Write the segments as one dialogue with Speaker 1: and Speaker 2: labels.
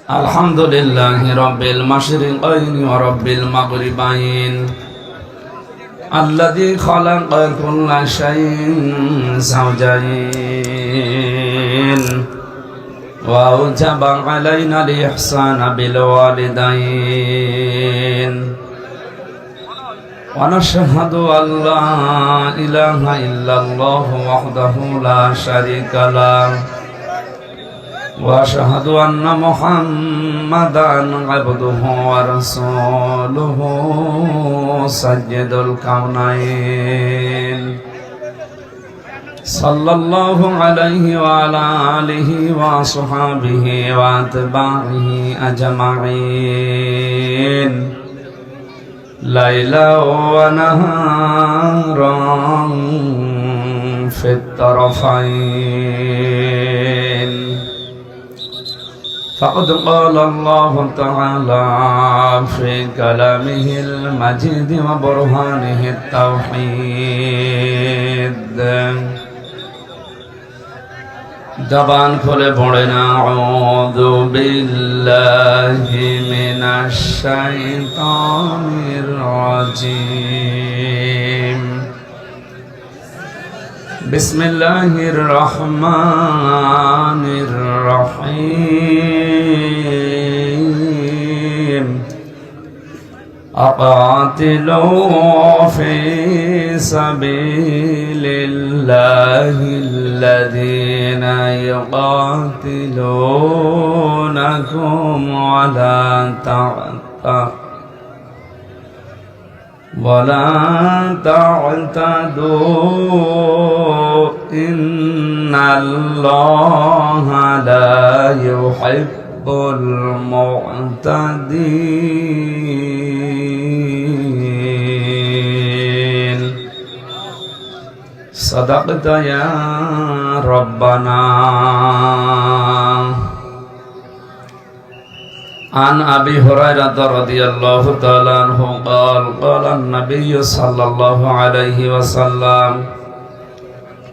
Speaker 1: আলহামদুলিল্লাহি রাব্বিল মাশরিকাইন ওয়া রাব্বিল মাগরিবাইন আল্লাযী খালাকা কুল্লা শাইইন যাওজাইন ওয়া আওজাবা আলাইনাল ইহসানা বিল ওয়ালিদাইন ওয়া নাশহাদু আল্লা ইলাহা ইল্লাল্লাহু ওয়াহদাহু লা শারীকা লাহু وأشهد أن محمدًا عبده ورسوله سيد الكونين صلى الله عليه وعلى آله وصحبه وأتباعه أجمعين ليلا ونهارا في الطرفين فقد قال الله تعالى في كلامه المجيد وبرهانه التوحيد زبان খুলে পড়েন আউযু বিল্লাহি মিনাশ শাইতানির রাজীম বিসমিল্লাহির রহমানির রহিম আকাতিলু ফি সাবিলিল্লাহিল্লাযীনা ইউকাতিলুনাকুম ولا تعتدوا إن الله لا يحب المعتدين صدقت يا ربنا عن أبي هريرة رضي الله تعالى عنه قال قال النبي صلى الله عليه وسلم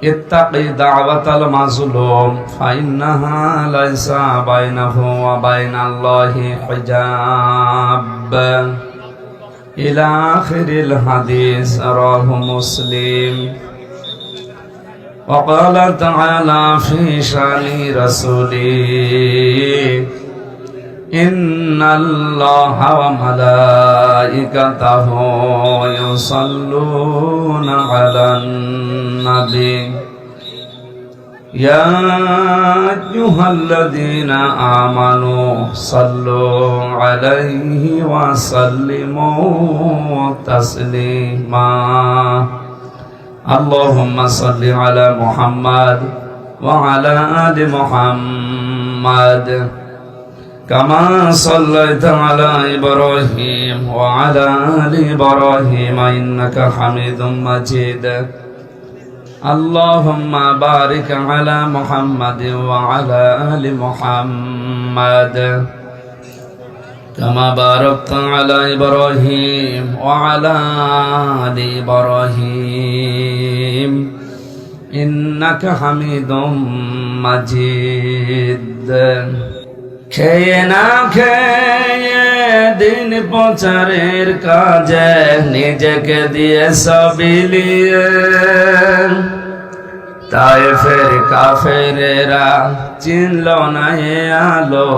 Speaker 1: اتقي دعوة المظلوم فإنها ليس بينه وبين الله حجاب إلى آخر الحديث رواه مسلم وقال تعالى في شأن رسوله إن الله وملائكته يصلون على النبي يا أيها الذين آمنوا صلوا عليه وسلموا تسليما اللهم صل على محمد وعلى آل محمد كما صليت على إبراهيم وعلى آل إبراهيم إنك حميد مجيد اللهم بارك على محمد وعلى آل محمد كما باركت على إبراهيم وعلى آل إبراهيم إنك حميد مجيد খেয়ে না খেয়ে দিন প্রচারের কাজে নিজেকে দিয়ে সবিলিয়ে তায়েফের কাফেরেরা চিনল না এ আলো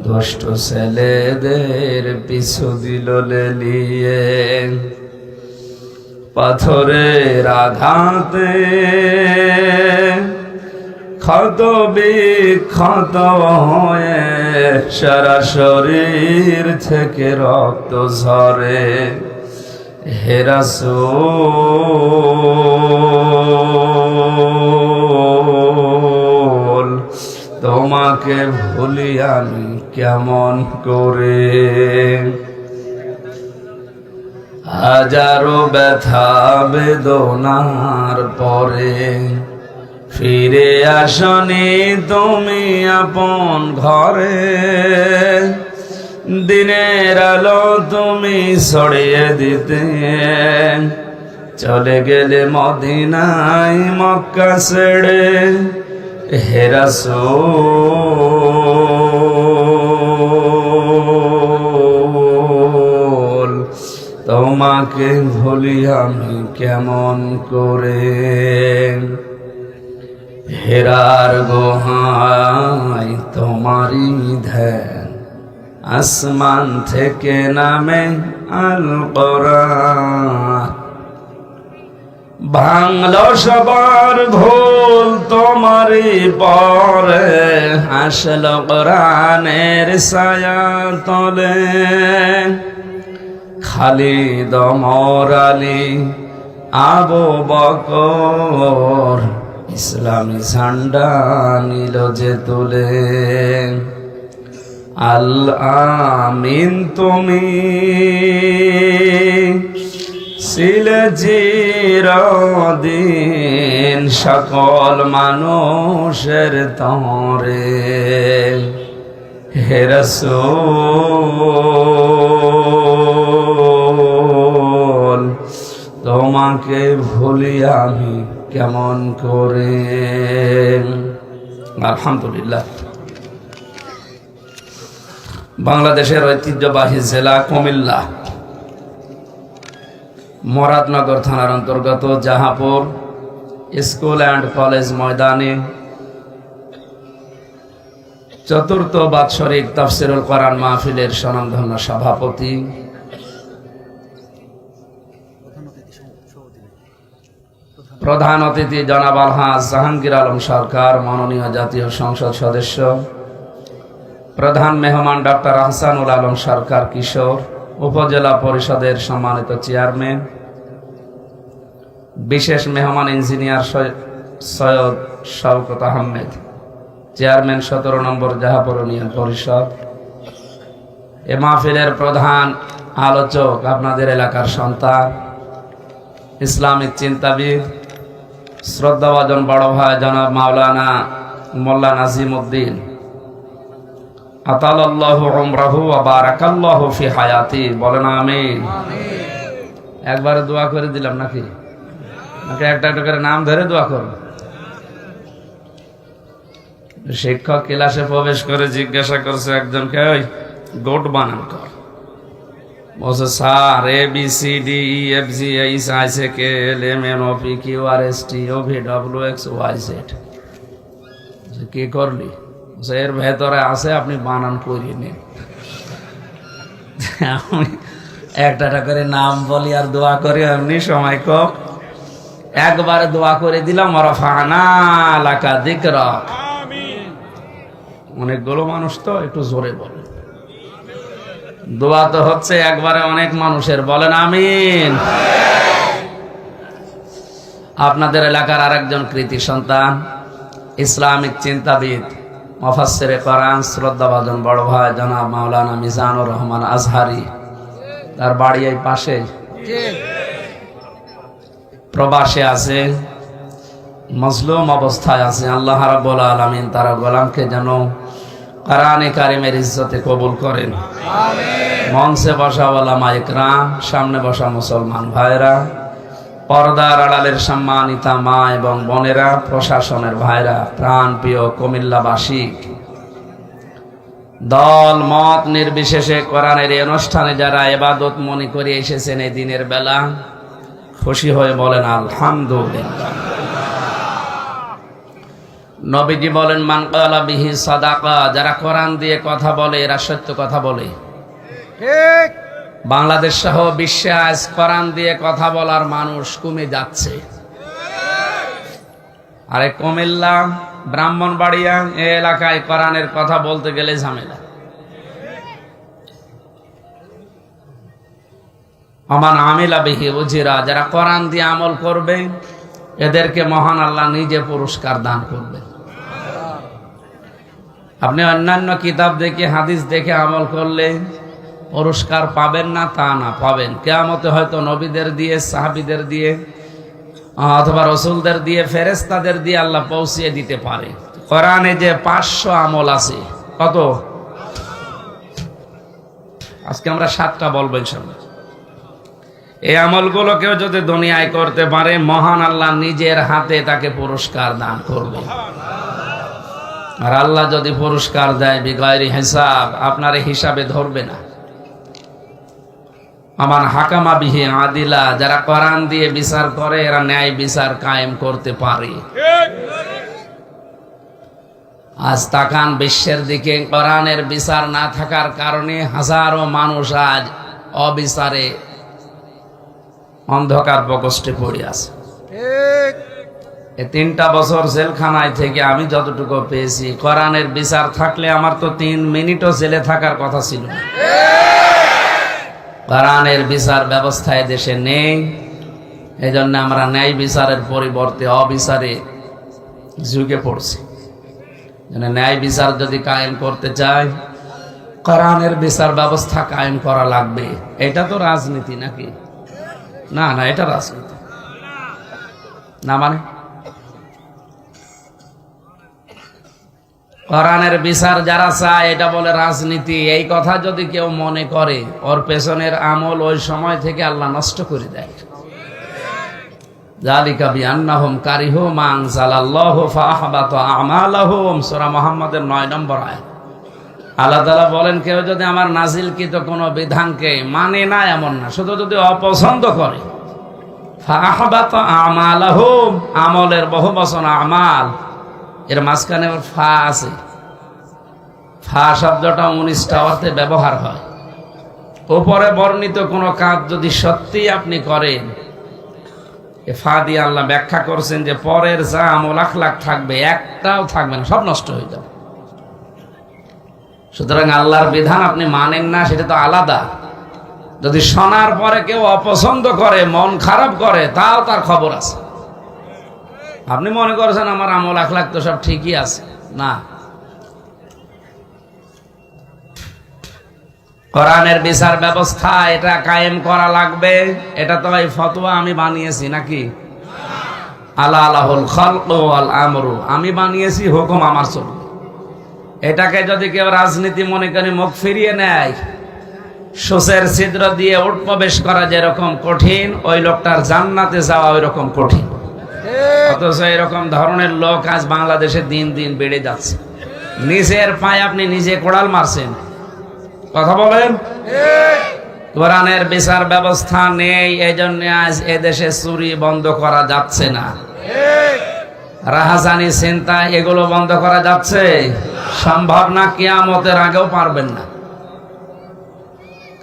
Speaker 1: দুষ্ট ছেলেদের পিছু দিল লেলিয়ে পাথরের আঘাতে ক্ষত বিক্ষত হয়ে সারা শরীর থেকে রক্ত ঝরে হে রাসূল তোমাকে ভুলি আমি কেমন করে হাজারো ব্যথা বেদনার পরে ফিরে আসনি তুমি আপন ঘরে দিনের আলো তুমি ছড়িয়ে দিতে চলে গেলে মদিনায় মক্কা ছেড়ে হে রাসূল তোমাকে ভুলি আমি কেমন করে। হেরার গুহায় তোমারই ধ্যান, আসমান থেকে নামে আল কোরআন। ভাঙলো সবার ভুল তোমারই পরে, আসলো কোরআনের ছায়া তলে। খালিদ ওমর আলী আবু বকর, ইসলামী ঝান্ডা নিল যে তুলে। আল আমিন তুমি ছিলে চিরদিন, সকল মানুষের তরে। হে রাসূল তোমাকে ভুলি আমি কেমন করে। আলহামদুলিল্লাহ। বাংলাদেশের ঐতিহ্যবাহী জেলা কুমিল্লা, মুরাদনগর থানার অন্তর্গত জাহাপুর স্কুল অ্যান্ড কলেজ ময়দানে চতুর্থ বাৎসরিক তাফসিরুল কোরআন মাহফিলের স্বনামধন্য সভাপতি প্রধান অতিথি জনাব আলহাজ জাহাঙ্গীর আলম সরকার, মাননীয় জাতীয় সংসদ সদস্য, প্রধান মেহমান ডক্টর আহসানুল আলম সরকার কিশোর, উপজেলা পরিষদের সম্মানিত চেয়ারম্যান, বিশেষ মেহমান ইঞ্জিনিয়ার সৈয়দ শওকত আহমেদ, চেয়ারম্যান 17 নম্বর জাহাপুর ইউনিয়ন পরিষদ, এ মাহফিলের প্রধান আলোচক আপনাদের এলাকার সন্তান, ইসলামিক চিন্তাবিদ, শ্রদ্ধাভাজন বড় ভাই জনাব মাওলানা মোল্লা নাজিম উদ্দিন, আতালাল্লাহু উমরাহু ওয়া বারাকাল্লাহু ফি হায়াতি, বলেন আমিন। একবারে দোয়া করে দিলাম নাকি একটা একটা করে নাম ধরে দোয়া করব। শিক্ষক ক্লাসে প্রবেশ করে জিজ্ঞাসা করছে একজনকে, ওই গোট বানান কর। বলছে স্যার ABCDEFGH IJKLMNOPQRSTUVWXYZ। কি করলি? এর ভেতরে আছে, আপনি বানান করিয়ে নিন। আমি একটা করে নাম বলি আর দোয়া করি, এমনি সময় কম একবারে দোয়া করে দিলাম। ওয়ারাফা'না লাকা যিকরাক। অনেকগুলো মানুষ তো একটু জোরে বলে, দোয়া তো হচ্ছে একবারে অনেক মানুষের, বলেন আমিন। আপনাদের এলাকার আরেকজন কৃতি সন্তান, ইসলামিক চিন্তাবিদ, মুফাসসিরে কোরআন, শ্রদ্ধাভাজন বড় ভাই জনাব মাওলানা মিজানুর রহমান আজহারি, তার বাড়ি এই পাশে, প্রবাসে আছে, মজলুম অবস্থায় আছে। আল্লাহ রাব্বুল আলামিন তার গোলামকে যেন কোরআনে কারিমের ইজ্জতে কবুল করেন। মঞ্চে বসা ওলামা ইকরাম, সামনে বসা মুসলমান ভাইরা, পর্দার আড়ালের সম্মানিতা মা এবং বোনেরা, প্রশাসনের ভাইরা, প্রাণ প্রিয় কুমিল্লাবাসী, দল মত নির্বিশেষে কোরআনের এই অনুষ্ঠানে যারা ইবাদত মনে করে এসেছেন এই দিনের বেলা, খুশি হয়ে বলেন আলহামদুলিল্লাহ। নবীজি বলেন মান ক্বালা বিহি সাদাকা, যারা কোরআন দিয়ে কথা বলে এরা সত্য কথা বলে। ঠিক। বাংলাদেশ সহ বিশ্বে আজ কোরআন দিয়ে কথা বলার মানুষ কমে যাচ্ছে। আরে কুমিল্লা, ব্রাহ্মণবাড়িয়া এই এলাকায় কোরআনের কথা বলতে গেলে ঝামেলা। আমান আমিলা বিহি উজিরা, যারা কোরআন দিয়ে আমল করবে এদেরকে মহান আল্লাহ নিজে পুরস্কার দান করবে। আপনি অন্যান্য কিতাব দেখে হাদিস দেখে আমল করলে পুরস্কার পাবেন না তা না, পাবেন। কিয়ামতে হয়তো নবীদের দিয়ে, সাহাবীদের দিয়ে, অথবা রসুলদের দিয়ে, ফেরেশতাদের দিয়ে আল্লাহ পৌঁছিয়ে দিতে পারে। কোরআনে যে 500 আমল আছে, কত? আজকে আমরা 7টা বলবো ইনশাআল্লাহ। এই আমলগুলো কেউ যদি দুনিয়ায় করতে পারে মহান আল্লাহ নিজের হাতে তাকে পুরস্কার দান করবে। আর আল্লাহ যদি পুরস্কার দেয় বিগাইরি হিসাব, আপনার হিসাবে ধরবে না। আমান হাকামা বিহি আদিলা, যারা কোরআন দিয়ে বিচার করে এরা ন্যায় বিচার কায়েম করতে পারে। আজ তাকান বিশ্বের দিকে, কোরআনের বিচার না থাকার কারণে হাজারো মানুষ আজ অবিচারে অন্ধকার প্রকোষ্ঠে পড়ে আছে। এই 3টা বছর জেলখানায় থেকে আমি যতটুকু পেয়েছি, কোরআনের বিচার থাকলে আমার তো 3 মিনিটও জেলে থাকার কথা ছিল না। কোরআনের বিচার ব্যবস্থায় দেশে নেই, এই জন্য আমরা ন্যায় বিচারের পরিবর্তে অবিচারে ঝুঁকে পড়ছি। ন্যায় বিচার যদি কায়েম করতে চাই, কোরআনের বিচার ব্যবস্থা কায়েম করা লাগবে। এটা তো রাজনীতি নাকি? না না, এটা রাজনীতি না। মানে কোরআনের বিচার যারা চায় এটা বলে রাজনীতি। এই কথা যদি কেউ মনে করে, ওর পেছনের আমল ওই সময় থেকে আল্লাহ নষ্ট করে দেয়। যালিকা বিআন্নাহুম কারিহু মা আনজালাল্লাহু ফাআহবাতা আমালাহুম, সূরা মুহাম্মাদের 9 নম্বর আয়াত। আল্লাহ তাআলা বলেন, কেউ যদি আমার নাজিলকৃত কোনো বিধানকে মানে না এমন না, শুধু যদি অপছন্দ করে, ফাআহবাতা আমালাহুম, আমলের বহু বচন আমাল, এর মাঝখানে ফা আছে। ফা শব্দটা 19টা অর্থে ব্যবহার হয়। উপরে বর্ণিত কোনো কাজ যদি সত্যি আপনি করেন, এ ফা দিয়ে আল্লাহ ব্যাখ্যা করছেন যে পরের যা আমল আখলাক থাকবে একটাও থাকবে না, সব নষ্ট হয়ে যাবে। সুতরাং আল্লাহর বিধান আপনি মানেন না, সেটা তো আলাদা। যদি শোনার পরে কেউ অপছন্দ করে, মন খারাপ করে, তাও তার খবর আছে। আপনি মনে করছেন আমার আমল আখলাক তো সব ঠিকই আছে, না। কোরআনের বিচার ব্যবস্থা এটা কায়েম করা লাগবে। এটা তো এই ফতোয়া আমি বানিয়েছি নাকি? আলা আলাহুল খালকু ওয়াল আমরু, আমি বানিয়েছি, হুকুম আমার চলবে। এটাকে যদি কেউ রাজনীতি মনে করে মুখ ফিরিয়ে নেয়, সোসের ছিদ্র দিয়ে উঠ প্রবেশ করা যেরকম কঠিন, ওই লোকটার জান্নাতে যাওয়া ওই রকম কঠিন। অথচ এরকম ধরনের লোক আজ বাংলাদেশে দিন দিন বেড়ে যাচ্ছে। নিজের পায়ে আপনি নিজে কোড়াল মারছেন। কথা বলেন। কোরআনের বিচার ব্যবস্থা নেই, এই জন্য আজ এদেশে চুরি বন্ধ করা যাচ্ছে না। রাহাজানি, চিন্তা, এগুলো বন্ধ করা যাচ্ছে? সম্ভব না, কিয়ামতের আগেও পারবেন না।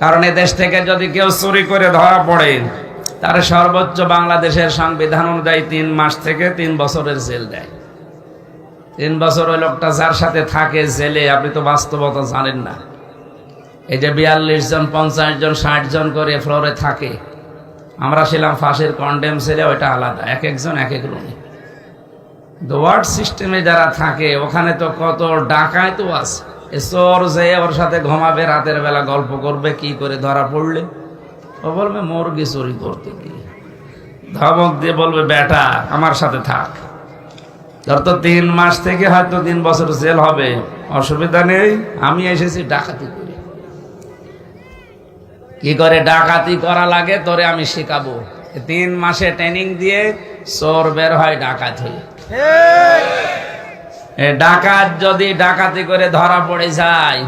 Speaker 1: কারণ এদেশ থেকে যদি কেউ চুরি করে ধরা পড়ে, তার সর্বোচ্চ বাংলাদেশের সংবিধান অনুযায়ী 3 মাস থেকে 3 বছরের জেল দেয়। 3 বছর ওই লোকটা যার সাথে থাকে জেলে, আপনি তো বাস্তবতা জানেন না। এই যে 42 জন, 50 জন, 60 জন করে ফ্লোরে থাকে। আমরা ছিলাম ফাঁসির কন্ডেম সেলে, ওইটা আলাদা, এক একজন এক এক রুমে। ওয়ার্ড সিস্টেমে যারা থাকে ওখানে তো কত ডাকাইতো আছে। চোর যে ওর সাথে ঘুমাবে, রাতের বেলা গল্প করবে, কি করে ধরা পড়লে ও বলবে মুরগি চুরি করতে গিয়ে, ধমক দিয়ে বলবে বেটা আমার সাথে থাক। ধর তো 3 মাস থেকে হয়তো 3 বছর জেল হবে, অসুবিধা নেই। আমি এসেছি ডাকাতি করে। কি করে ডাকাতি করা লাগে তোরে আমি শেখাবো। 3 মাসে ট্রেনিং দিয়ে চোর বের হয় ডাকাত হয়ে। ডাকাত যদি ডাকাতি করে ধরা পড়ে যায়,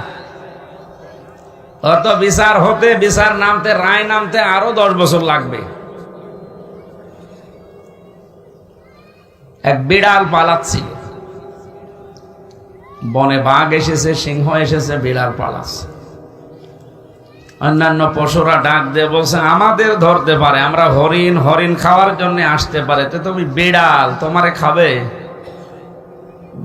Speaker 1: অত বিচার হতে, বিচার নামতে, রায় নামতে আরো 10 বছর লাগবে। এক বিড়াল পালাচ্ছিল, বনে বাঘ এসেছে, সিংহ এসেছে, বিড়াল পালাচ্ছে। অন্যান্য পশুরা ডাক দিয়ে বলছে আমাদের ধরতে পারে, আমরা হরিণ, হরিণ খাওয়ার জন্য আসতে পারে, তো তুমি বিড়াল, তোমারে খাবে?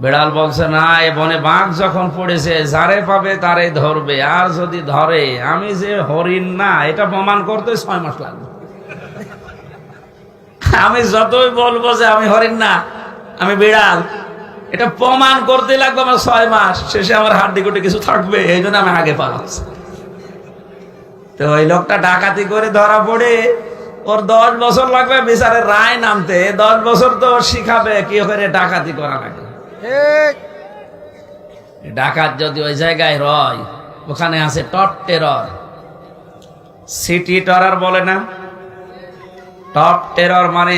Speaker 1: বিড়াল বলছে না, এ বনে বাঘ যখন পড়েছে, যারে পাবে তারে ধরবে, আর যদি ধরে আমি যে হরিণ না এটা প্রমাণ করতে 6 মাস লাগবে। আমি যতই বলবো যে আমি হরিণ না, আমি বিড়াল, এটা প্রমাণ করতে লাগবে আমার 6 মাস। শেষে আমার হাড্ডি গুটি কিছু থাকবে, এই জন্য আমি আগে পালাচ্ছি। তো ওই লোকটা ডাকাতি করে ধরা পড়ে, ওর 10 বছর লাগবে বিচারের রায় নামতে। 10 বছর তো শিখাবে কি করে ডাকাতি করা লাগে। ডাকাত যদি ওই জায়গায় রয়, ওখানে আছে টপ টেরর, সিটি টেরর বলে না, টপ টেরর মানে